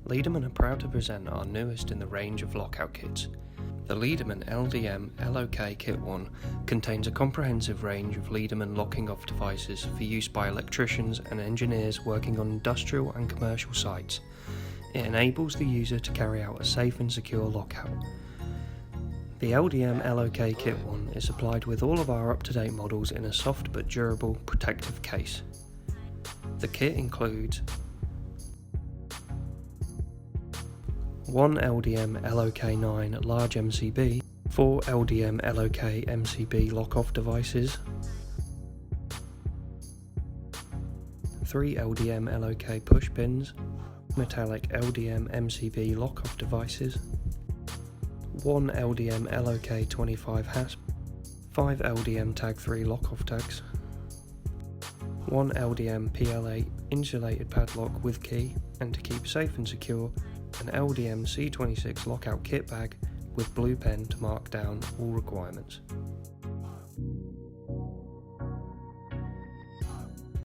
Leaderman are proud to present our newest in the range of lockout kits. The Leaderman LDM-LOK-Kit1 contains a comprehensive range of Leaderman locking off devices for use by electricians and engineers working on industrial and commercial sites. It enables the user to carry out a safe and secure lockout. The LDM-LOK-Kit1 is supplied with all of our up-to-date models in a soft but durable protective case. The kit includes one LDM-LOK-9 large MCB, 4 LDM-LOK-MCB lock-off devices, 3 LDM-LOK push pins, metallic LDM-MCB lock-off devices, 1 LDM-LOK-25 hasp, 5 LDM Tag 3 lock-off tags, 1 LDM PL8 insulated padlock with key, and to keep safe and secure, an LDM C26 lockout kit bag with blue pen to mark down all requirements.